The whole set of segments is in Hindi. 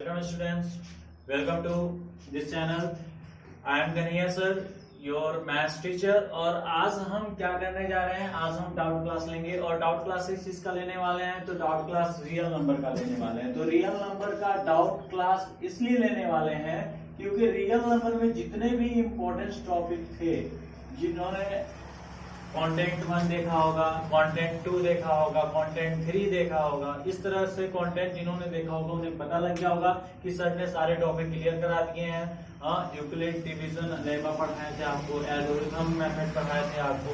Welcome students, welcome to this channel. I am Ganhaiya sir, your maths teacher। और आज हम क्या करने जा रहे हैं, आज हम डाउट क्लास लेंगे। और डाउट क्लास किस चीज का लेने वाले हैं, तो डाउट क्लास रियल नंबर का लेने वाले हैं। तो रियल नंबर का डाउट क्लास इसलिए लेने वाले हैं क्योंकि रियल नंबर में जितने भी इंपॉर्टेंट टॉपिक थे, जिन्होंने कंटेंट 1 देखा होगा, कंटेंट 2 देखा होगा, कंटेंट 3 देखा होगा, इस तरह से कंटेंट जिन्होंने देखा होगा उन्हें पता लग गया होगा कि सर ने सारे टॉपिक क्लियर करा दिए हैं। यूक्लिड डिवीजन लेमा पढ़ाए थे आपको, एल्गोरिथम मेथड पढ़ाए थे आपको,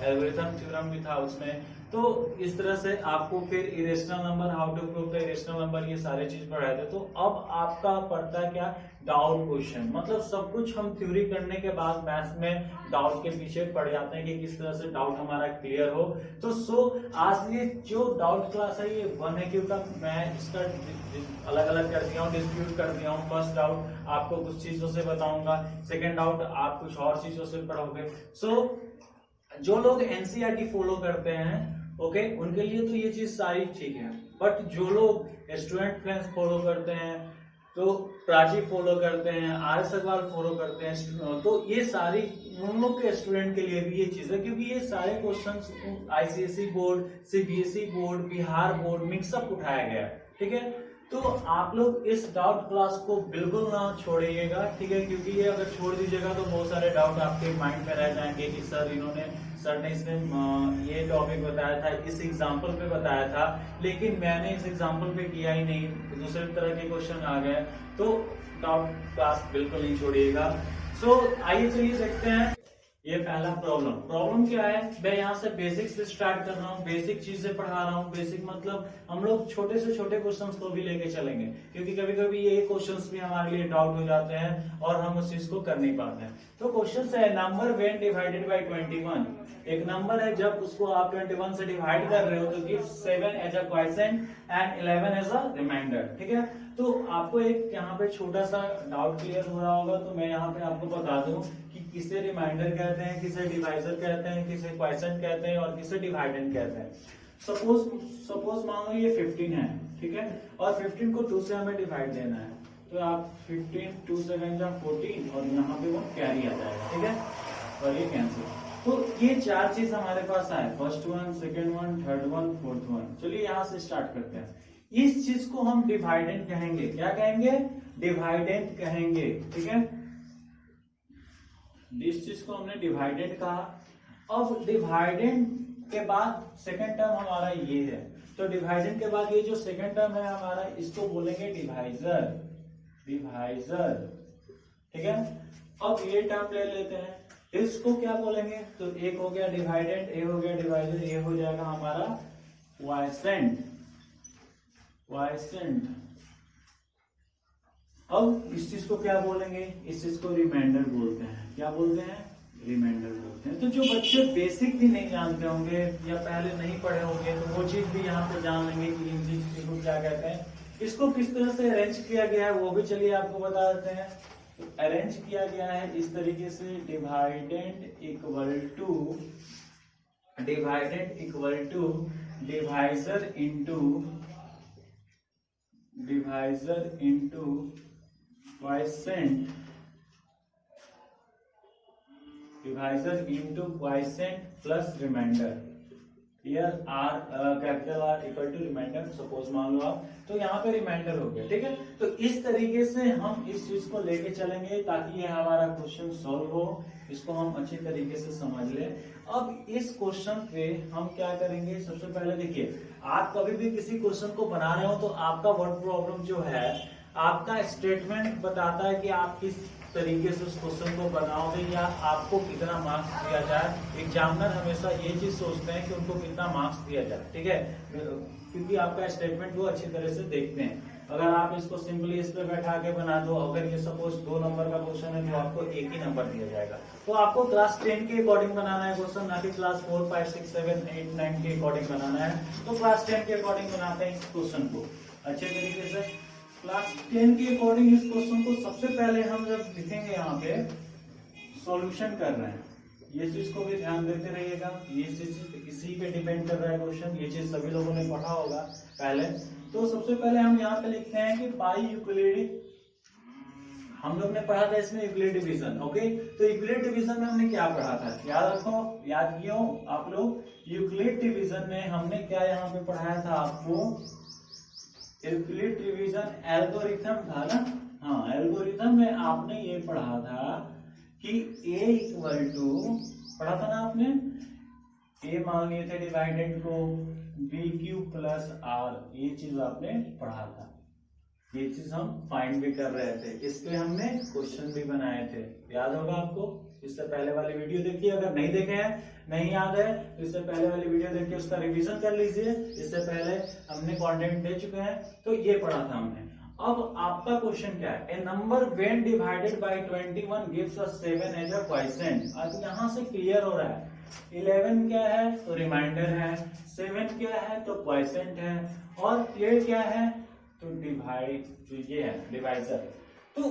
एल्गोरिथम थ्योरम भी था उसमें। तो इस तरह से आपको फिर irrational number, how to prove the irrational number, ये सारे चीज पढ़ाए थे। तो अब आपका पड़ता है क्या, डाउट क्वेश्चन। मतलब सब कुछ हम थ्योरी करने के बाद मैथ्स में डाउट के पीछे पड़ जाते हैं कि किस तरह से डाउट हमारा क्लियर हो। तो आज ये जो डाउट क्लास है ये 1 है, क्योंकि मैं इसका अलग अलग कर दिया हूँ, डिस्प्यूट कर दिया हूँ। फर्स्ट डाउट आपको कुछ चीजों से बताऊंगा, सेकेंड डाउट आप कुछ और चीजों से पढ़ोगे। जो लोग एनसीईआरटी फॉलो करते हैं ओके, उनके लिए तो ये चीज सारी ठीक है। बट जो लोग स्टूडेंट फ्रेंड्स फॉलो करते हैं, तो प्राची फॉलो करते हैं, आर अग्रवाल फॉलो करते हैं, तो ये सारी उन लोग के स्टूडेंट के लिए भी ये चीज है, क्योंकि ये सारे questions ICSE board, CBSE board, Bihar board mix up उठाया गया है। ठीक है, तो आप लोग इस डाउट क्लास को बिल्कुल ना छोड़िएगा। ठीक है, क्योंकि ये अगर छोड़ दीजिएगा तो बहुत सारे डाउट आपके माइंड में रह जाएंगे कि सर ने इसमें ये टॉपिक बताया था, इस एग्जाम्पल पे बताया था, लेकिन मैंने इस एग्जाम्पल पे किया ही नहीं, दूसरे तरह के क्वेश्चन आ गए। तो डाउट क्लास बिल्कुल नहीं छोड़िएगा। आइए चलिए देखते हैं। ये पहला प्रॉब्लम क्या है, मैं यहाँ से बेसिक से स्टार्ट कर रहा हूँ, बेसिक चीजें पढ़ा रहा हूँ। बेसिक मतलब हम लोग छोटे से छोटे क्वेश्चंस को भी लेके चलेंगे, क्योंकि कभी कभी ये क्वेश्चंस भी हमारे लिए डाउट हो जाते हैं और हम उस चीज को कर नहीं पाते हैं। तो क्वेश्चन है, नंबर व्हेन डिवाइडेड बाय 21। एक नंबर है जब उसको आप 21 से डिवाइड कर रहे हो तो give 7 as a quotient and 11 as a remainder. ठीक है, तो आपको एक यहाँ पे छोटा सा डाउट क्लियर हो रहा होगा, तो मैं यहाँ पे आपको बता दूं कि किसे रिमाइंडर कहते हैं, किसे डिवाइजर कहते हैं, किसे क्वोटिएंट कहते हैं और किसे डिवाइडेंड कहते हैं। सपोज मान लो ये 15 है, ठीक है, और 15 को 2 से हमें डिवाइड देना है, तो आप 15 2 से 14 और यहाँ पे वो कैरी आ जाएगा। ठीक है, और ये कैंसिल। तो ये 4 चीज हमारे पास आए, first one, second one, third one, fourth one. चलिए यहाँ से स्टार्ट करते हैं। इस चीज को हम डिवाइडेंट कहेंगे। क्या कहेंगे? डिवाइडेंट कहेंगे। ठीक है, इस चीज को हमने डिवाइडेंट कहा। अब डिवाइडेंट के बाद सेकेंड टर्म हमारा ये है, तो डिवाइडेंट के बाद ये जो सेकेंड टर्म है हमारा, इसको बोलेंगे डिवाइजर। ठीक है, अब ये टर्म ले लेते हैं, इसको क्या बोलेंगे? तो एक हो गया डिवाइडेंट, एक हो गया डिवाइजर, ये हो जाएगा हमारा क्वोटिएंट। अब इस चीज को क्या बोलेंगे? इस चीज को रिमाइंडर बोलते हैं। क्या बोलते हैं? रिमाइंडर बोलते हैं। तो जो बच्चे बेसिक भी नहीं जानते होंगे या पहले नहीं पढ़े होंगे, तो वो चीज भी यहाँ पे जान लेंगे कि इन चीज को क्या कहते हैं। इसको किस तरह से अरेंज किया गया है वो भी चलिए आपको बता देते हैं। तो अरेंज किया गया है इस तरीके से, dividend equal to divisor into quotient, divisor into quotient plus remainder. Here capital R equal to remainder, suppose मान लो आप, तो यहाँ पे रिमाइंडर हो गया। ठीक है, तो इस तरीके से हम इस चीज को लेके चलेंगे ताकि ये हमारा क्वेश्चन सॉल्व हो, इसको हम अच्छी तरीके से समझ ले। अब इस क्वेश्चन पे हम क्या करेंगे? सबसे पहले देखिए, आप कभी भी किसी क्वेश्चन को बना रहे हो तो आपका वर्ड प्रॉब्लम जो है, आपका स्टेटमेंट बताता है कि आप किस तरीके से उस क्वेश्चन को बनाओगे या आपको कितना मार्क्स दिया जाए। एग्जामिनर हमेशा ये चीज सोचते हैं कि उनको कितना मार्क्स दिया जाए। ठीक है, क्योंकि आपका स्टेटमेंट वो अच्छी तरह से देखते हैं। अगर आप इसको सिंपली इस पे बैठा के बना दो, अगर ये सपोज 2 नंबर का क्वेश्चन है तो आपको 1 ही नंबर दिया जाएगा। तो आपको क्लास 10 के अकॉर्डिंग बनाना है क्वेश्चन, ना कि क्लास 4 5 6 7 8 9 के अकॉर्डिंग बनाना है। तो क्लास 10 के अकॉर्डिंग बनाते हैं इस क्वेश्चन को अच्छे तरीके से। क्लास 10 के अकॉर्डिंग इस क्वेश्चन को सबसे पहले हम जब लिखेंगे, यहाँ पे सॉल्यूशन कर रहे हैं, ये चीज को भी ध्यान देते रहिएगा। ये चीज इसी पे डिपेंड कर रहा है क्वेश्चन, ये चीज सभी लोगों ने पढ़ा होगा पहले। तो सबसे पहले हम यहाँ पे लिखते हैं कि पाई यूक्लिड, हम लोग ने पढ़ा था इसमें यूक्लिड डिवीजन। ओके, तो यूक्लिड डिवीजन में हमने क्या पढ़ा था, याद रखो, याद कियो आप लोग। यूक्लिड डिवीजन में हमने क्या यहाँ पे पढ़ाया था आपको, यूक्लिड डिवीजन एल्गोरिथम था ना। हाँ, एल्गोरिथम में आपने ये पढ़ा था कि a इक्वल टू, पढ़ा था ना आपने, a मान लिए थे डिवाइडेड को बी क्यू प्लस आर, ये चीज आपने पढ़ा था। ये चीज हम फाइंड भी कर रहे थे, इस पे हमने क्वेश्चन भी बनाए थे, याद होगा आपको। इससे पहले वाली वीडियो देखिए, अगर नहीं देखे हैं, नहीं याद है तो इससे पहले वाली वीडियो देखिए, उसका रिवीजन कर लीजिए। इससे पहले हमने कंटेंट दे चुके हैं, तो ये पढ़ा था हमने। अब आपका क्वेश्चन क्या है, a number when divided by 21 gives us 7 as a quotient. अब यहाँ से क्लियर हो रहा है, 11 क्या है तो रिमाइंडर है, 7 क्या है तो क्वोशिएंट है, और 8 क्या है तो डिवाइड, जो ये है डिवाइजर। तो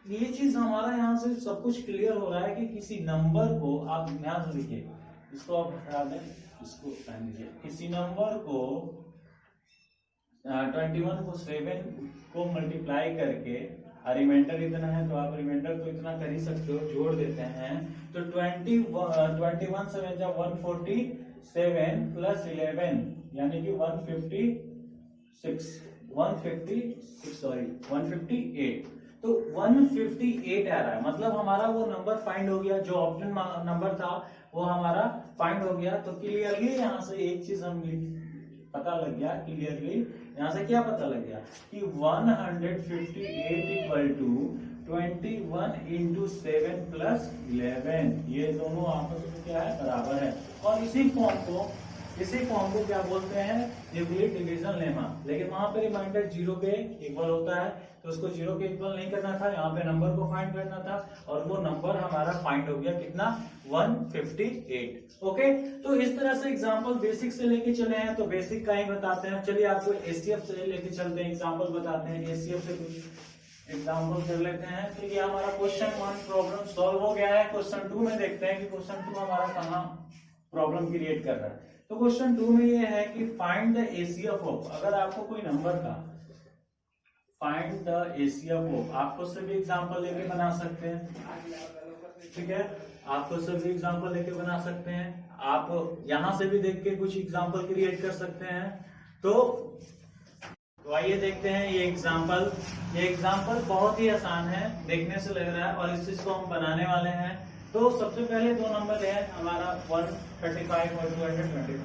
ये चीज हमारा यहाँ से सब कुछ क्लियर हो रहा है कि किसी नंबर को, आप ध्यान से लिखिए, इसको आप हटा दें, इसको पहन लीजिए, किसी नंबर को 21 को 7 को मल्टीप्लाई करके, रिमाइंडर इतना है तो आप रिमाइंडर को इतना कर ही सकते हो, जोड़ देते हैं तो 21 7 जा 147 प्लस 11 यानी कि 158। तो 158 आ रहा है, मतलब हमारा वो नंबर फाइंड हो गया, जो ऑप्शन नंबर था वो हमारा फाइंड हो गया। तो क्लियरली यहाँ से एक चीज हम पता लग गया, क्लियरली यहाँ से क्या पता लग गया कि 158 इक्वल टू 21 इंटू 7 प्लस 11, ये दोनों आपस में क्या है, बराबर है। और इसी फॉर्म को क्या बोलते हैं, यूक्लिड डिवीजन लेमा। लेकिन वहां पे रिमाइंडर 0 के इक्वल होता है, तो उसको 0 के इक्वल नहीं करना था, यहाँ पे नंबर को फाइंड करना था, और वो नंबर हमारा फाइंड हो गया कितना, 158। ओके, तो इस तरह से एग्जांपल बेसिक से लेके चले हैं, तो बेसिक का ही बताते हैं। चलिए आपको एचसीएफ से लेके चलते हैं, एग्जांपल बताते हैं, एचसीएफ से कुछ एग्जांपल कर लेते हैं। तो ये हमारा क्वेश्चन 1 प्रॉब्लम सॉल्व हो गया है। क्वेश्चन 2 में देखते हैं कि क्वेश्चन 2 हमारा कहाँ प्रॉब्लम क्रिएट कर रहा है। तो क्वेश्चन 2 में ये है कि फाइंड द एसीएफ ऑफ, अगर आपको कोई नंबर का फाइंड द एसीएफ ऑफ, आपको सभी एग्जांपल लेके बना सकते हैं, ठीक है, आपको सभी एग्जांपल लेके बना सकते हैं, आप यहां से भी देख के कुछ एग्जांपल क्रिएट कर सकते हैं। तो आइए देखते हैं ये एग्जांपल बहुत ही आसान है, देखने से लग रहा है, और इस चीज को हम बनाने वाले हैं। तो सबसे पहले दो नंबर है हमारा 135 और 225।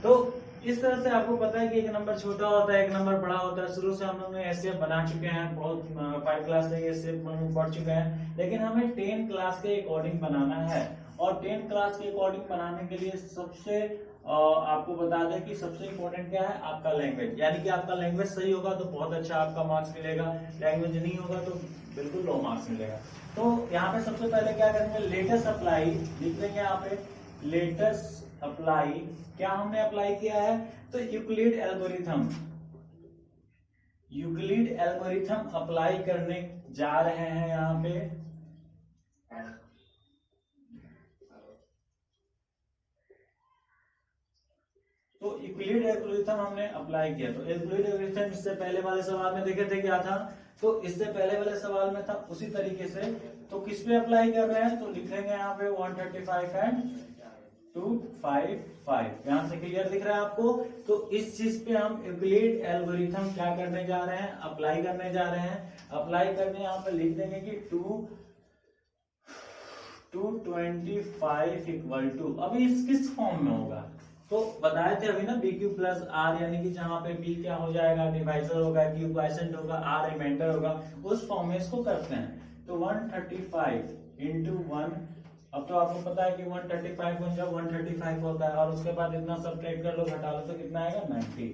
तो इस तरह से आपको पता है कि एक नंबर छोटा होता है, एक नंबर बड़ा होता है। शुरू से हम लोग ने एसएफ बना चुके हैं, बहुत 5 क्लास से एसएफ पढ़ चुके हैं, लेकिन हमें 10 क्लास के अकॉर्डिंग बनाना है। और 10 क्लास के अकॉर्डिंग बनाने के लिए सबसे आपको बता दें कि सबसे इंपॉर्टेंट क्या है, आपका लैंग्वेज। यानी कि आपका लैंग्वेज सही होगा तो बहुत अच्छा आपका मार्क्स मिलेगा, लैंग्वेज नहीं होगा तो बिल्कुल लो मार्क्स मिलेगा। तो यहाँ पे सबसे पहले क्या करेंगे, लेटेस्ट अप्लाई लिख देंगे यहाँ पे, लेटेस्ट अप्लाई। क्या हमने अप्लाई किया है, तो यूक्लिड एल्गोरिथम अप्लाई करने जा रहे हैं यहाँ पे। तो यूक्लिड एल्गोरिथम हमने अप्लाई किया। तो यूक्लिड एल्गोरिथम इससे पहले वाले सवाल में देखे थे क्या था, तो इससे पहले वाले सवाल में था उसी तरीके से। तो किस पे अप्लाई कर रहे हैं, तो लिखेंगे यहाँ पे 135 एंड 255, यहाँ से क्लियर दिख रहा है आपको। तो इस चीज पे हम यूक्लिड एल्गोरिथम क्या करने जा रहे हैं, अप्लाई करने जा रहे हैं। अप्लाई करने यहाँ पे लिख देंगे कि 225 इक्वल टू, अभी इस किस फॉर्म में होगा, तो बताए थे अभी ना, बी क्यू प्लस आर, यानी कि जहां पे बी क्या हो जाएगा, डिवाइजर होगा, क्यू क्वोशिएंट होगा, आर रिमाइंडर होगा, उस फॉर्म में इसको करते हैं। तो 135 इंटू 1, अब तो आपको पता है कि 135 बन जाओ 135 होता है, और उसके बाद इतना सब्ट्रैक्ट कर लो, घटा लो, तो कितना आएगा 90,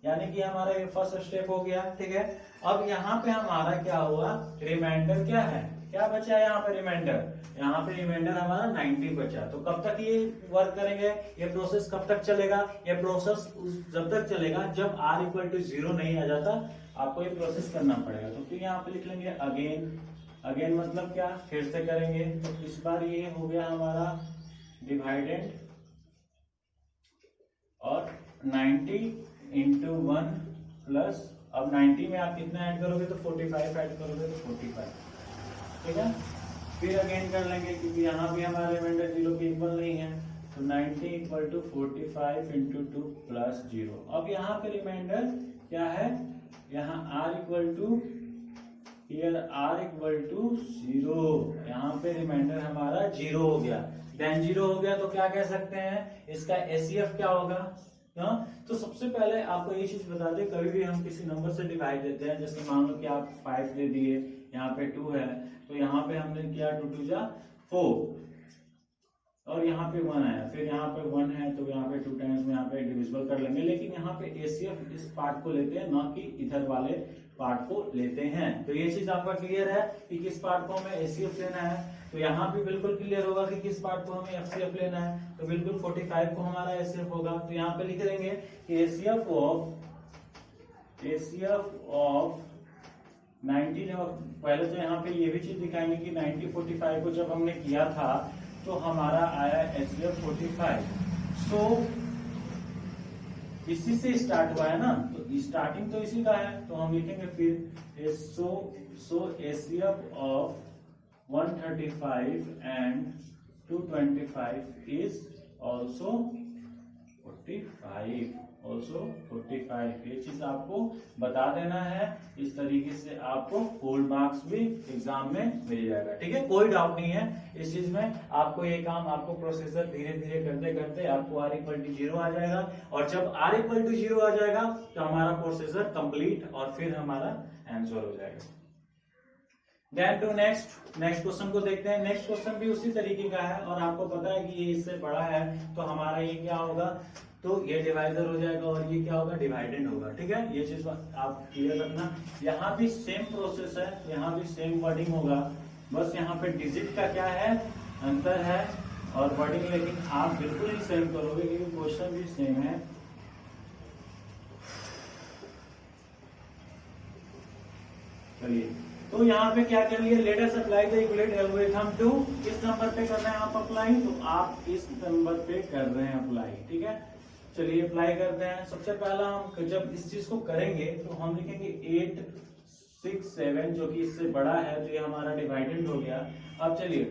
यानी कि हमारा ये फर्स्ट स्टेप हो गया, ठीक है। अब यहाँ पे हमारा क्या हुआ, रिमाइंडर क्या है, क्या बचा है यहाँ पे रिमाइंडर, यहाँ पे रिमाइंडर हमारा 90 बचा। तो कब तक ये वर्क करेंगे, ये प्रोसेस कब तक चलेगा, ये प्रोसेस जब तक चलेगा जब r इक्वल टू 0 नहीं आ जाता, आपको ये प्रोसेस करना पड़ेगा। तो फिर यहाँ पे लिख लेंगे अगेन मतलब क्या, फिर से करेंगे। तो इस बार ये हो गया हमारा डिवाइडेड, और 90 इंटू 1 प्लस, अब 90 में आप कितना ऐड करोगे तो 45 ऐड करोगे तो 45, ठीक है। फिर अगेन कर लेंगे क्योंकि यहाँ भी हमारा रिमाइंडर 0 के इक्वल नहीं है, तो 90 इक्वल टू 45 इंटू 2 प्लस 0। अब यहाँ पे रिमाइंडर क्या है, यहाँ r equal to, here r equal to 0, यहाँ पे रिमाइंडर हमारा 0 हो गया। देन 0 हो गया तो क्या कह सकते हैं, इसका एचसीएफ क्या होगा। तो सबसे पहले आपको ये चीज बता दें, कभी भी हम किसी नंबर से डिवाइड देते हैं, जैसे मान लो कि आप 5 दे दिए, यहाँ पे 2 है, तो यहाँ पे हमने किया 2 2 जा 4 और यहाँ पे 1 आया, फिर यहाँ पे 1 है तो यहाँ पे 2 टाइम्स में यहाँ पे डिविजिबल कर लेंगे, लेकिन यहाँ पे एचसीएफ इस पार्ट को लेते हैं, ना कि इधर वाले पार्ट को लेते हैं। तो ये चीज आपका क्लियर है कि किस पार्ट को हमें एचसीएफ लेना है। तो यहाँ भी बिल्कुल क्लियर होगा कि किस पार्ट को हमें एफसीएफ लेना है, तो बिल्कुल 45 को हमारा एचसीएफ होगा। तो यहाँ पे लिख देंगे कि एचसीएफ ऑफ 90, पहले तो यहाँ पे ये भी चीज दिखाएंगे कि 90 45 को जब हमने किया था तो हमारा आया एचसीएफ 45। सो इसी से स्टार्ट हुआ है ना, तो स्टार्टिंग तो इसी का है, तो हम लिखेंगे फिर सो HCF of 135 and 225 is also 45, also 45। ये चीज आपको बता देना है, इस तरीके से आपको फुल मार्क्स भी एग्जाम में मिल जाएगा, ठीक है। कोई डाउट नहीं है इस चीज में। आपको ये काम, आपको प्रोसेसर धीरे धीरे करते करते आपको r इक्वल टू 0 आ जाएगा, और जब r इक्वल टू 0 आ जाएगा तो हमारा प्रोसेसर कंप्लीट और फिर हमारा आंसर हो जाएगा। देन टू नेक्स्ट क्वेश्चन को देखते हैं। नेक्स्ट क्वेश्चन भी उसी तरीके का है और आपको पता है कि ये इससे बड़ा है, तो हमारा ये क्या होगा, तो ये डिवाइडर हो जाएगा और ये क्या होगा, डिवाइडेंड होगा, ठीक है। ये चीज आप क्लियर रखना। यहाँ भी सेम प्रोसेस है, यहाँ भी सेम वर्डिंग होगा, बस यहाँ पे डिजिट का क्या है, अंतर है और वर्डिंग, लेकिन आप बिल्कुल ही सेम करोगे क्योंकि क्वेश्चन भी सेम है। चलिए, तो यहाँ पे क्या कर लिए, let us apply the Euclid algorithm to, किस नंबर पे कर रहे हैं आप अप्लाई, तो आप इस नंबर पे कर रहे हैं अप्लाई, ठीक है। चलिए अप्लाई करते हैं। सबसे पहला हम जब इस चीज को करेंगे तो हम लिखेंगे 8 6 7, जो कि इससे बड़ा है, तो ये हमारा डिवाइडेंड हो गया। अब चलिए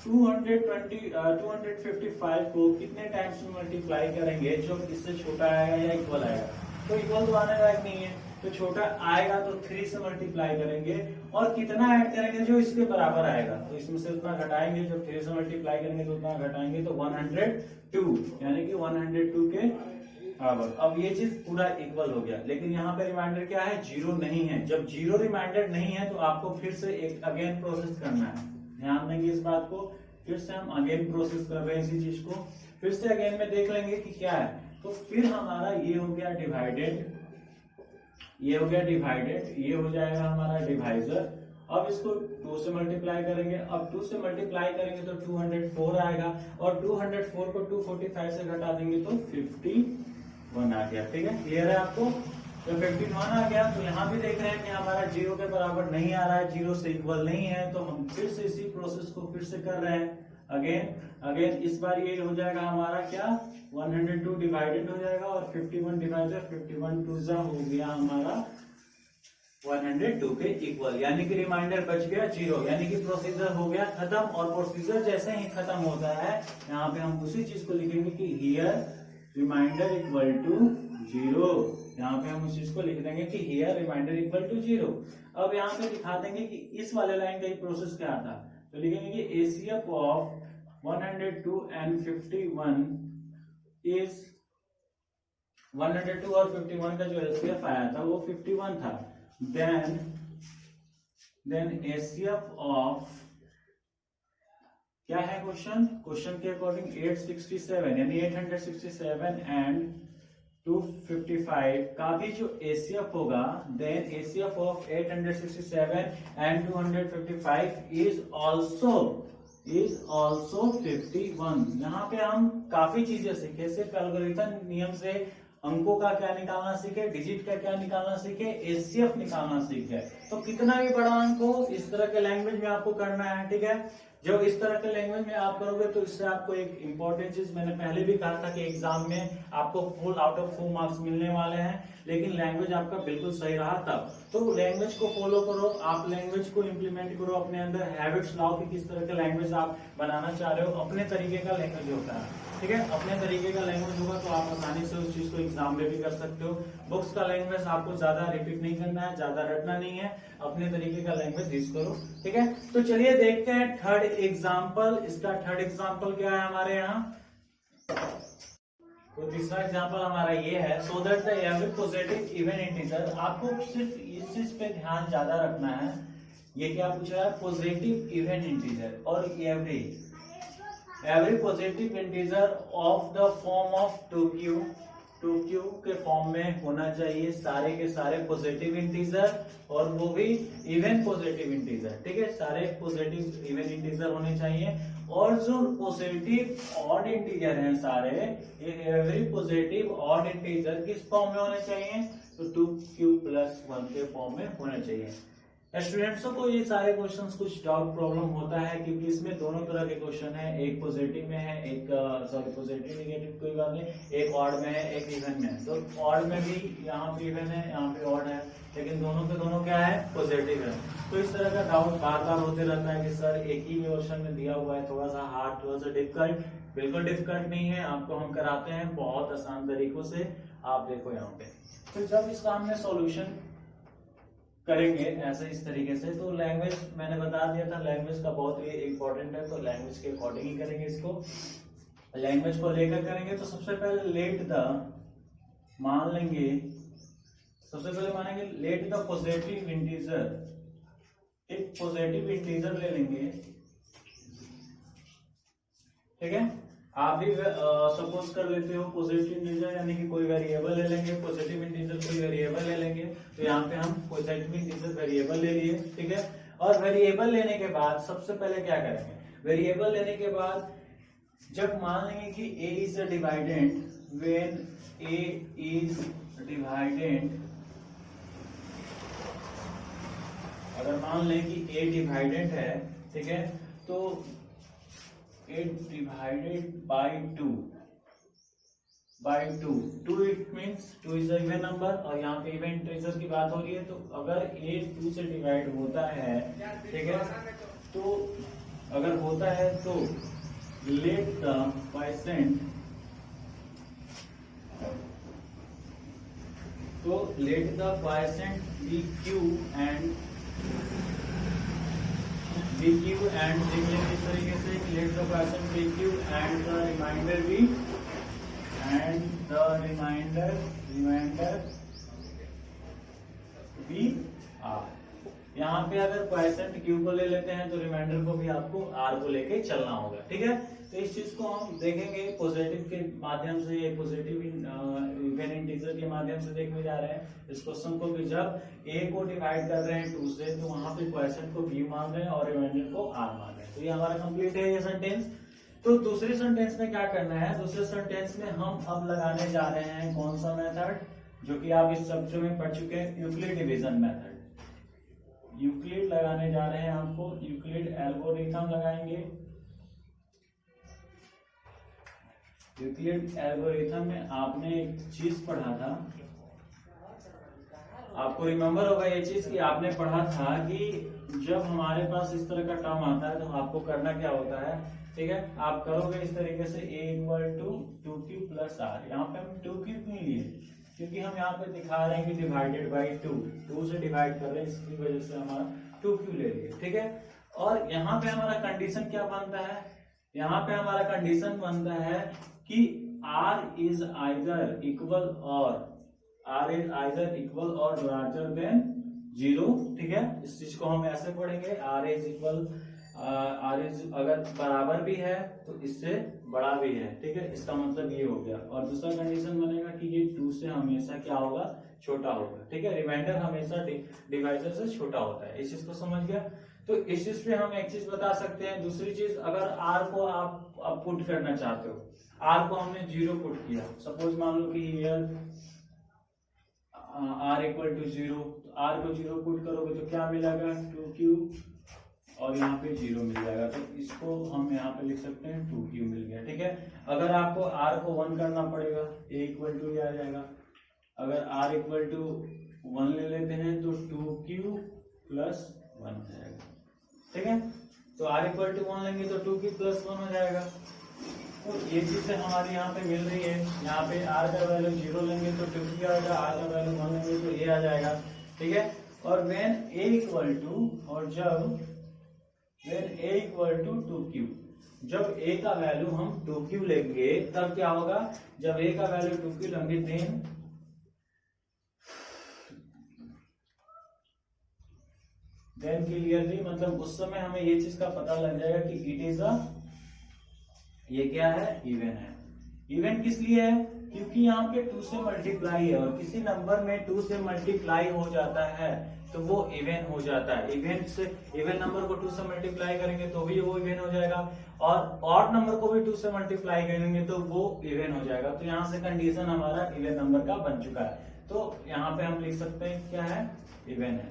255 को कितने टाइम्स में मल्टीप्लाई करेंगे जो इससे छोटा आएगा या इक्वल आएगा, तो इक्वल तो आने लायक नहीं है, तो छोटा आएगा तो 3 से मल्टीप्लाई करेंगे, और कितना ऐड करेंगे जो इसके बराबर आएगा, तो इसमें से उतना घटाएंगे, जब 3 से मल्टीप्लाई करेंगे तो उतना घटाएंगे, तो 102, यानी कि 102 के बराबर। अब ये चीज पूरा इक्वल हो गया, लेकिन यहाँ पे रिमाइंडर क्या है, 0 नहीं है। जब 0 रिमाइंडर नहीं है तो आपको फिर से एक अगेन प्रोसेस करना है, ध्यान देंगे इस बात को। फिर से हम अगेन प्रोसेस कर रहे हैं इसी चीज को, फिर से अगेन में देख लेंगे कि क्या है। तो फिर हमारा ये हो गया डिवाइडेड, ये हो गया डिवाइडेड, ये हो जाएगा हमारा डिवाइजर। अब इसको 2 से मल्टीप्लाई करेंगे, अब 2 से मल्टीप्लाई करेंगे तो 204 आएगा, और 204 को 245 से घटा देंगे तो 51 आ गया, ठीक है। क्लियर है आपको, तो 51 आ गया। तो यहाँ भी देख रहे हैं कि हमारा 0 के बराबर नहीं आ रहा है, 0 से इक्वल नहीं है, तो हम फिर से इसी प्रोसेस को फिर से कर रहे हैं अगेन। इस बार ये हो जाएगा हमारा क्या, 102 डिवाइडेड हो जाएगा, और 51 डिवाइडेड 51 2 हो गया हमारा 102 के इक्वल, यानी कि रिमाइंडर बच गया 0, यानी कि प्रोसीजर हो गया खत्म। और प्रोसीजर जैसे ही खत्म होता है, यहाँ पे हम उसी चीज को लिखेंगे कि हियर रिमाइंडर इक्वल टू 0, यहाँ पे हम उस चीज को लिख देंगे कि हियर रिमाइंडर इक्वल टू 0। अब यहाँ पे दिखा देंगे कि इस वाले लाइन का ही प्रोसेस क्या था, तो लिखेंगे कि एसीएफ ऑफ 102 and 51 इज 102 और 51 का जो एसीएफ आया था वो 51 था। देन एसीएफ ऑफ क्या है क्वेश्चन के अकॉर्डिंग 867, यानी 867 एंड 255 का भी जो एसीएफ होगा, then HCF of 867 and 255 is also 51। यहाँ पे हम काफी चीजें सीखे, सिर्फ एल्गोरिथम नियम से अंकों का क्या निकालना सीखे, डिजिट का क्या निकालना सीखे, एचसीएफ निकालना सीखे। तो कितना भी बड़ा अंक हो, इस तरह के लैंग्वेज में आपको करना है, ठीक है। जब इस तरह के लैंग्वेज में आप करोगे तो इससे आपको एक इंपॉर्टेंट चीज मैंने पहले भी कहा था कि एग्जाम में आपको full out of full marks मिलने वाले हैं, लेकिन लैंग्वेज आपका बिल्कुल सही रहा तब। तो लैंग्वेज को फॉलो करो, आप लैंग्वेज को इंप्लीमेंट करो अपने अंदर, हैबिट्स लाओ कि किस तरह का लैंग्वेज आप बनाना चाह रहे हो। अपने तरीके का लैंग्वेज होता है, ठीक है, अपने तरीके का लैंग्वेज होगा तो आप आसानी से उस चीज को एग्जाम में भी कर सकते हो। बुक्स का लैंग्वेज आपको ज्यादा रिपीट नहीं करना है, ज्यादा रटना नहीं है, अपने तरीके का लैंग्वेज यूज करो, ठीक है। तो चलिए देखते हैं थर्ड एग्जाम्पल। इसका थर्ड एग्जाम्पल क्या है हमारे यहाँ। तो तीसरा एग्जाम्पल हमारा ये है, so that the every positive even integer. आपको सिर्फ इस चीज पे ध्यान ज्यादा रखना है। ये क्या पूछ रहा है, पॉजिटिव इवन इंटीजर और every positive integer of the form of 2q के फॉर्म में होना चाहिए सारे के सारे पॉजिटिव इंटीजर, और वो भी इवन पॉजिटिव इंटीजर, ठीक है, सारे पॉजिटिव इवन इंटीजर होने चाहिए। और जो पॉजिटिव ऑड इंटीजर हैं सारे, एवरी पॉजिटिव ऑड इंटीजर किस फॉर्म में होने चाहिए, तो 2q+1 के फॉर्म में होने चाहिए। स्टूडेंट्सों को ये सारे क्वेश्चंस कुछ डाउट प्रॉब्लम होता है, क्योंकि इसमें दोनों तरह के क्वेश्चन है, एक पॉजिटिव में है, एक सॉरी पॉजिटिव नेगेटिव कोई बात नहीं, एक ऑड में है, एक इवन में है। तो ऑड में भी यहाँ पे इवन है, यहाँ पे ऑड है, लेकिन दोनों के दोनों क्या है, पॉजिटिव है। तो इस तरह का डाउट बार बार होते रहता है कि सर एक ही क्वेश्चन में दिया हुआ है, थोड़ा सा हार्ड, थोड़ा सा डिफिकल्ट। बिल्कुल डिफिकल्ट नहीं है, आपको हम कराते हैं बहुत आसान तरीकों से। आप देखो यहाँ पे, तो जब इसका हमने सॉल्यूशन करेंगे ऐसे इस तरीके से, तो लैंग्वेज मैंने बता दिया था, लैंग्वेज का बहुत ही इंपॉर्टेंट है, तो लैंग्वेज के अकॉर्डिंग ही करेंगे इसको। लैंग्वेज को लेकर करेंगे तो सबसे पहले लेट द, मान लेंगे, सबसे पहले मानेंगे लेट द पॉजिटिव इंटीजर, एक पॉजिटिव इंटीजर ले लेंगे, ठीक है। आप भी सपोज कर लेते हो पॉजिटिव इंटीजर, यानी कि कोई वेरिएबल ले लेंगे, पॉजिटिव इंटीजर कोई वेरिएबल ले लेंगे, तो यहाँ पे हम पॉजिटिव इंटीजर वेरिएबल ले लिए, ठीक है। और वेरिएबल लेने के बाद सबसे पहले क्या करेंगे, वेरिएबल लेने के बाद जब मान लेंगे कि a is a डिवाइडेंट, when a is डिवाइडेंट, अगर मान लें कि a डिवाइडेंट है, ठीक है, तो 8 divided by 2 it means 2 is even number, और यहाँ पे इवन इंटीजर की बात हो रही है, तो अगर 8 2 से डिवाइड होता है, ठीक है, तो अगर होता है तो लेट द क्वोशिएंट, तो let the quotient be q and BQ and देख लेंगे इस तरीके से, let the quotient BQ and the remainder भी, एंड द रिमाइंडर भी R। यहाँ पे अगर क्वोशिएंट Q को ले लेते हैं तो रिमाइंडर को भी आपको R को लेके चलना होगा, ठीक है। तो इस चीज को हम देखेंगे पॉजिटिव के माध्यम से, ये पॉजिटिव इवन इंटीजर के माध्यम से देखने जा रहे हैं इस क्वेश्चन को, कि जब a को डिवाइड कर रहे हैं 2 से, तो वहां पे क्वोशिएंट को b मान रहे हैं और रिमाइंडर को r मान रहे हैं। तो ये हमारा कंप्लीट है ये सेंटेंस। तो दूसरे सेंटेंस में क्या करना है, दूसरे सेंटेंस में हम अब लगाने जा रहे हैं कौन सा मेथड, जो कि आप इस सब्जेक्ट में पढ़ चुके हैं, यूक्लिड डिवीजन मेथड। यूक्लिड लगाने जा रहे हैं, आपको यूक्लिड एल्गोरिथम लगाएंगे। यूक्लिड एल्गोरिथम में आपने एक चीज पढ़ा था, आपको रिमेम्बर होगा ये चीज कि आपने पढ़ा था कि जब हमारे पास इस तरह का टर्म आता है तो आपको करना क्या होता है, ठीक है, आप करोगे इस तरीके से a = 2q + r। यहाँ पे हम 2q क्यों लिए, क्योंकि हम यहाँ पे दिखा रहे हैं कि डिवाइडेड बाई 2 से डिवाइड कर रहे हैं, इसकी वजह से हमारा 2q ले लिए, ठीक है। और यहाँ पे हमारा कंडीशन क्या बनता है, यहाँ पे हमारा कंडीशन बनता है कि r इज आइदर इक्वल और लार्जर देन 0, ठीक है। इस चीज को हम ऐसे पढ़ेंगे, r इज अगर बराबर भी है तो इससे बड़ा भी है, ठीक है, इसका मतलब ये हो गया। और दूसरा कंडीशन बनेगा कि ये 2 से हमेशा क्या होगा, छोटा होगा, ठीक है, रिमाइंडर हमेशा डिवाइजर से छोटा होता है। इस चीज को समझ गया। तो इस चीज पे हम एक चीज बता सकते हैं। दूसरी चीज, अगर r को आप पुट करना चाहते हो, r को हमने 0 पुट किया, सपोज मान लो कि हियर r = 0, r को 0 पुट करोगे तो क्या मिलेगा, 2q और यहाँ पे 0 मिल जाएगा, तो इसको हम यहाँ पे लिख सकते हैं 2q मिल गया। ठीक है, अगर आपको r को 1 करना पड़ेगा, a इक्वल टू आ जाएगा। अगर r इक्वल टू 1 ले लेते हैं तो 2q प्लस 1 हो जाएगा। ठीक है, तो r इक्वल टू 1 लेंगे तो 2q प्लस 1 हो जाएगा। तो ये चीजें हमारी यहाँ पे मिल रही है। यहाँ पे r का वैल्यू 0 लेंगे तो 2q क्या हो जाएगा, r का वैल्यू 1 लेंगे तो a आ जाएगा। ठीक है, और when a इक्वल टू, और जब when a equal to 2q, जब a का वैल्यू हम 2q लेंगे तब क्या होगा, जब a का वैल्यू 2q लेंगे देन क्लियरली, मतलब उस समय हमें ये चीज का पता लग जाएगा कि इट इज अ, ये क्या है, इवन है। इवन किस लिए है, क्योंकि यहाँ पे 2 से मल्टीप्लाई है, और किसी नंबर में 2 से मल्टीप्लाई हो जाता है तो वो इवन हो जाता है। इवन से, इवन नंबर को 2 से मल्टीप्लाई करेंगे तो भी वो इवन हो जाएगा, और ऑड नंबर को भी 2 से मल्टीप्लाई करेंगे तो वो इवन हो जाएगा। तो यहाँ से कंडीशन हमारा इवन नंबर का बन चुका है, तो यहाँ पे हम लिख सकते हैं क्या है, इवन है।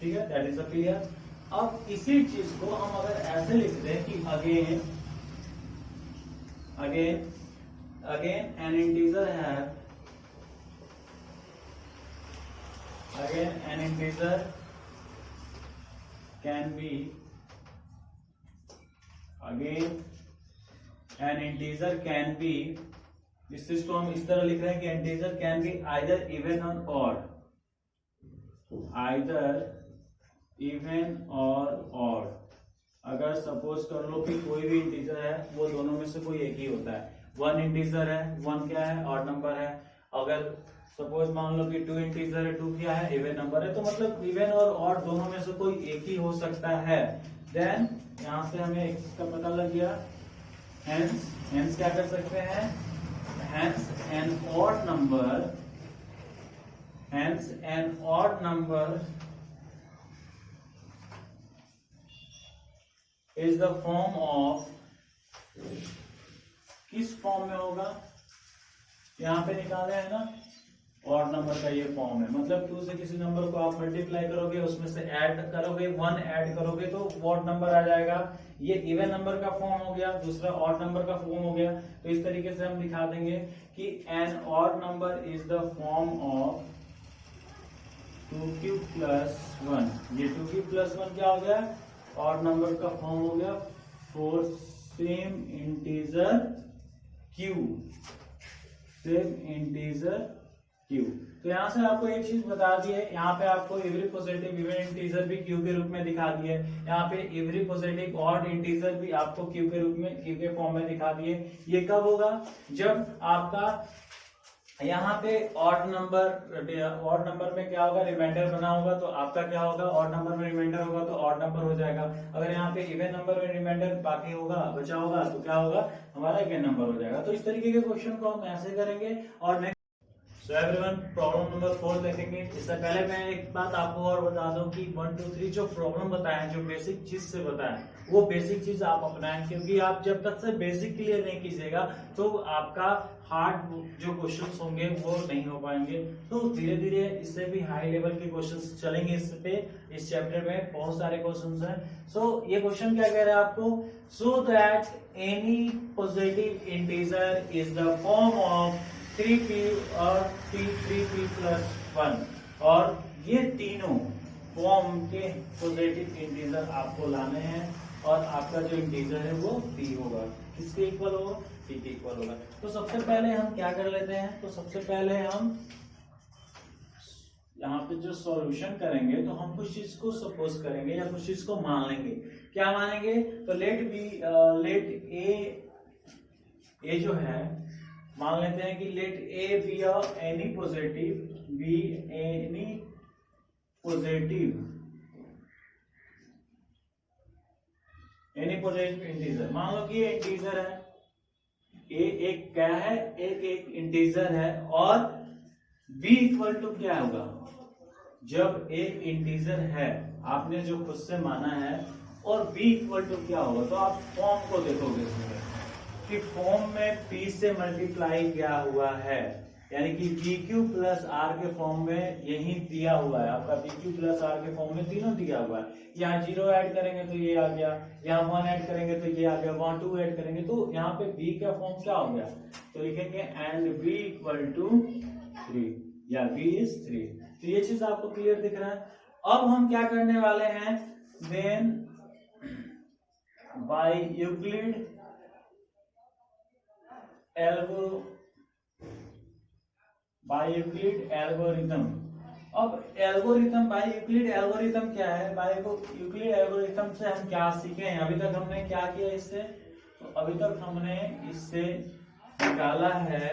ठीक है, दैट इज क्लियर। अब इसी चीज को हम अगर ऐसे लिखते हैं कि again an integer can be, इस चीज को हम इस तरह लिख रहे हैं कि integer can be either even और ऑड, अगर सपोज कर लो कि कोई भी इंटीजर है, वो दोनों में से कोई एक ही होता है। 1 इंटीजर है, 1 क्या है, ऑड नंबर है। अगर सपोज मान लो कि 2 इंटीजर है, 2 क्या है, इवन नंबर है। तो मतलब इवन और ऑड दोनों में से कोई एक ही हो सकता है। देन यहां से हमें इसका पता लग गया। हेंस क्या कर सकते हैं, hence an odd number is the form of, किस फॉर्म में होगा, यहां पे निकाले है ना, ऑड नंबर का ये फॉर्म है। मतलब 2 से किसी नंबर को आप मल्टीप्लाई करोगे, उसमें से ऐड करोगे, 1 ऐड करोगे तो ऑड नंबर आ जाएगा। ये इवन नंबर का फॉर्म हो गया, दूसरा ऑड नंबर का फॉर्म हो गया। तो इस तरीके से हम दिखा देंगे कि an odd number is the form of 2q plus 1। ये 2q प्लस 1 क्या हो गया, ऑड नंबर का फॉर्म हो गया फॉर सेम इंटीजर q। तो यहां से आपको एक चीज बता दी है, यहाँ पे आपको एवरी पॉजिटिव इवन इंटीजर भी q के रूप में दिखा दिए। यहाँ पे एवरी पॉजिटिव ऑड इंटीजर भी आपको q के रूप में, q के फॉर्म में दिखा दिए। ये कब होगा, जब आपका यहाँ पे ऑड नंबर में क्या होगा, रिमाइंडर बना होगा, तो आपका क्या होगा, ऑड नंबर में रिमाइंडर होगा तो ऑड नंबर हो जाएगा। अगर यहाँ पे इवन नंबर में रिमाइंडर बाकी होगा, बचा होगा, तो क्या होगा, हमारा इवन नंबर हो जाएगा। तो इस तरीके के क्वेश्चन को हम ऐसे करेंगे। और सो एवरीवन, प्रॉब्लम नंबर 4 देखेंगे। इससे पहले मैं एक बात आपको और बता दूं कि 1 2 3 जो प्रॉब्लम बताए, जो बेसिक चीज से बताएं, वो बेसिक चीज आप अपनाएं, क्योंकि आप जब तक से बेसिक क्लियर नहीं कीजिएगा तो आपका हार्ड जो क्वेश्चंस होंगे वो नहीं हो पाएंगे। तो धीरे धीरे इससे भी हाई लेवल के क्वेश्चंस चलेंगे। इस चैप्टर में बहुत सारे क्वेश्चंस हैं। सो ये क्वेश्चन क्या कह रहा है आपको, so that any positive integer is the form of 3p और 3p प्लस 1। और ये तीनों फॉर्म के पॉजिटिव इंटीजर आपको लाने हैं, और आपका जो इंटीजर है वो p होगा। किसके इक्वल होगा, p के इक्वल होगा। तो सबसे पहले हम क्या कर लेते हैं, तो सबसे पहले हम यहाँ पे जो सॉल्यूशन करेंगे तो हम कुछ चीज को सपोज करेंगे या कुछ चीज को मान लेंगे। क्या मानेंगे, तो लेट ए जो है, मान लेते हैं कि let a be any positive integer. मान लो कि ये इंटीजर है, ए एक क्या है, एक इंटीजर है, और बी इक्वल टू क्या होगा, जब ए इंटीजर है, आपने जो खुद से माना है, और बी इक्वल टू क्या होगा, तो आप फॉर्म को देखोगे इसमें कि फॉर्म में p से मल्टीप्लाई क्या हुआ है, यानी कि पी क्यू प्लस आर के फॉर्म में यही दिया हुआ है आपका, पी क्यू प्लस आर के फॉर्म में तीनों दिया हुआ है। यहाँ 0 ऐड करेंगे तो ये आ गया, यहाँ 1 ऐड करेंगे तो ये आ गया, 1 2 ऐड करेंगे तो यहाँ पे बी का फॉर्म क्या हो गया, तो लिखेंगे एंड बी इक्वल टू 3 या बी इज 3। तो ये चीज आपको क्लियर दिख रहा है। अब हम क्या करने वाले हैं, देन बाय यूक्लिड एल्गोरिथम। अब एल्गोरिथम, बाय यूक्लिड एल्गोरिथम क्या है, बाय यूक्लिड एल्गोरिथम से हम क्या सीखे हैं, अभी तक हमने क्या किया इससे, तो अभी तक हमने इससे निकाला है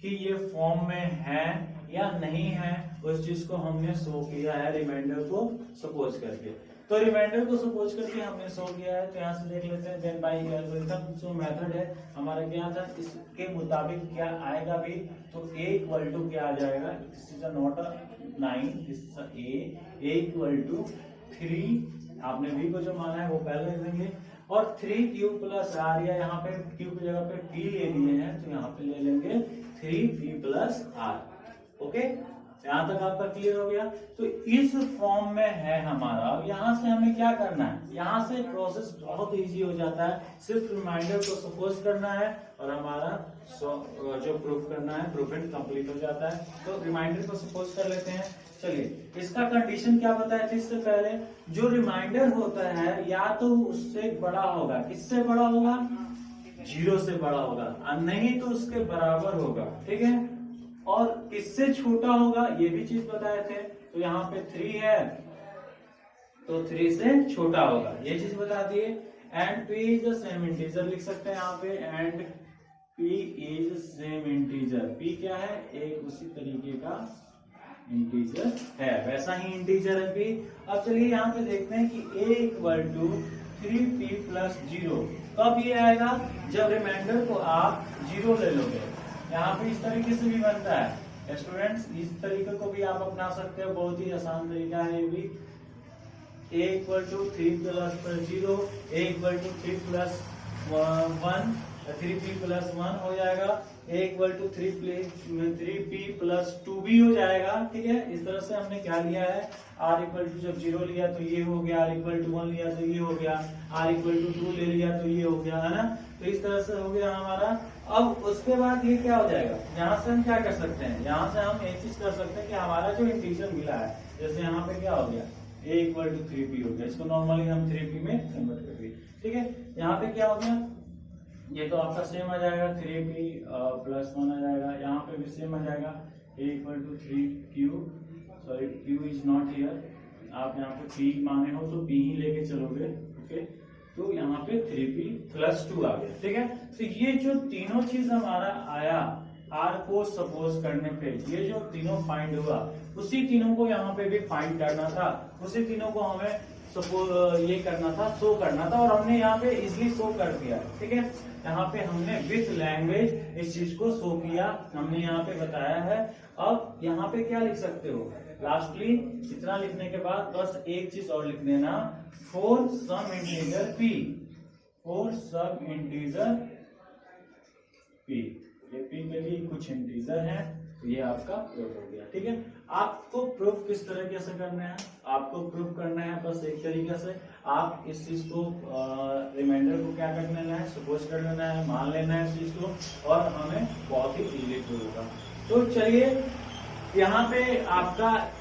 कि ये फॉर्म में है या नहीं है, उस चीज को हमने शो किया है रिमाइंडर को सपोज करके। तो रिमाइंडर को सपोज करके हमने शो किया है, तो यहाँ से देख लेते हैं। देन बाय एल्गोरिथम जो मेथड है हमारा क्या था, इसके मुताबिक क्या आएगा भी, तो a इक्वल टू क्या आ जाएगा, this is not a 9, this is a equal to 3, आपने v को जो माना है वो पहले लिख देंगे, और 3q प्लस आर, या यहाँ पे q की जगह पे p ले लिए हैं तो यहाँ पे ले लेंगे 3p प्लस आर। ओके, यहां तक आपका क्लियर हो गया। तो इस फॉर्म में है हमारा। अब यहाँ से हमें क्या करना है, यहाँ से प्रोसेस बहुत इजी हो जाता है, सिर्फ रिमाइंडर को सपोज करना है और हमारा जो प्रूफ करना है प्रूफिंग कंप्लीट हो जाता है। तो रिमाइंडर को सपोज कर लेते हैं। चलिए, इसका कंडीशन क्या बताया था इससे पहले, जो रिमाइंडर होता है या तो उससे बड़ा होगा, किससे बड़ा होगा, 0 से बड़ा होगा, और नहीं तो उसके बराबर होगा, ठीक है, और किससे छोटा होगा ये भी चीज बताए थे। तो यहाँ पे 3 है तो 3 से छोटा होगा, ये चीज बता दिए। And p is the same integer लिख सकते हैं यहाँ पे, and p is same integer, p क्या है, एक उसी तरीके का इंटीजर है, वैसा ही इंटीजर है p। अब चलिए यहाँ पे देखते हैं कि a equal to 3p plus 0 कब ये आएगा, जब रिमाइंडर को आप 0 ले लोगे। यहाँ पे इस तरीके से भी बनता है स्टूडेंट्स, इस तरीके को भी आप अपना सकते हो, बहुत ही आसान तरीका है ये भी। a equal to 3 plus 0, a equal to 3 plus 1, 3p plus 1 हो जाएगा, a equal to 3p plus 2 भी हो जाएगा, ठीक है। इस तरह से हमने क्या लिया है, r इक्वल टू जब 0 लिया तो ये हो गया, r इक्वल टू 1 लिया तो ये हो गया, r इक्वल टू 2 ले लिया तो ये हो गया, है ना। तो इस तरह से हो गया हमारा। अब उसके बाद ये क्या हो जाएगा, यहाँ से हम क्या कर सकते हैं, यहाँ से हम एक चीज कर सकते हैं कि हमारा जो इंटीजर मिला है, जैसे यहाँ पे क्या हो गया, a इक्वल टू 3p हो गया, इसको नॉर्मली हम 3p में कन्वर्ट कर दिए, ठीक है। यहाँ पे क्या हो गया, ये तो आपका सेम आ जाएगा, 3p प्लस 1 आ जाएगा, यहाँ पे भी सेम आ जाएगा, a equal to 3q, sorry q is not here, आप यहाँ पे p माने हो तो p ही लेके चलोगे, ओके। तो यहाँ पे 3p प्लस 2 आ गया, ठीक है। तो ये जो तीनों चीज हमारा आया r को सपोज करने पे, ये जो तीनों फाइंड हुआ, उसी तीनों को यहाँ पे भी फाइंड करना था, उसी तीनों को हमें सपोज ये करना था, शो करना था, और हमने यहाँ पे इजिली शो कर दिया, ठीक है। यहाँ पे हमने विथ लैंग्वेज इस चीज को शो किया, हमने यहाँ पे बताया है। अब यहाँ पे क्या लिख सकते हो, लास्टली इतना लिखने के बाद बस एक चीज और लिख देना, for some integer p, for some integer p, ये p के लिए कुछ इंटीजर है, तो ये आपका प्रूफ हो गया, ठीक है। आपको प्रूफ किस तरीके से करना है, आपको प्रूफ करना है बस एक तरीके से, आप इस चीज को रिमाइंडर को क्या कर लेना है, सपोज कर लेना है, मान लेना है इस चीज को, और हमें बहुत ही इजीली प्रूफ होगा। तो चलिए यहाँ पे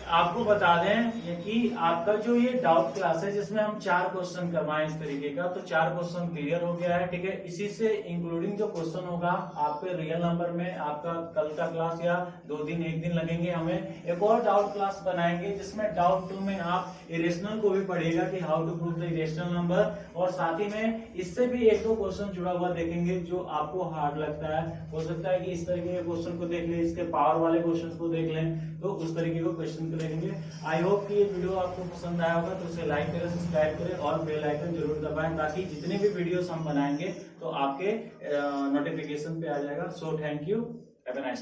आपको बता दें कि आपका जो ये डाउट क्लास है जिसमें हम 4 क्वेश्चन करवाएं इस तरीके का, तो 4 क्वेश्चन क्लियर हो गया है, ठीक है। इसी से इंक्लूडिंग जो क्वेश्चन होगा आपके रियल नंबर में, आपका कल का क्लास या 2 दिन 1 दिन लगेंगे, हमें एक और डाउट क्लास बनाएंगे जिसमें डाउट 2 में आप इरेशनल को भी पढ़ेगा कि how to prove the irrational number, और साथ ही में इससे भी 1-2 क्वेश्चन जुड़ा हुआ देखेंगे जो आपको हार्ड लगता है। हो सकता है कि इस तरीके के क्वेश्चन को देख ले, इसके पावर वाले क्वेश्चन को देख लें, तो उस तरीके को क्वेश्चन को देखेंगे। आई होप कि ये वीडियो आपको पसंद आया होगा, तो इसे लाइक करें, सब्सक्राइब करें और बेल आइकन जरूर दबाएं, ताकि जितने भी वीडियोस हम बनाएंगे तो आपके नोटिफिकेशन पे आ जाएगा। So thank you, have a nice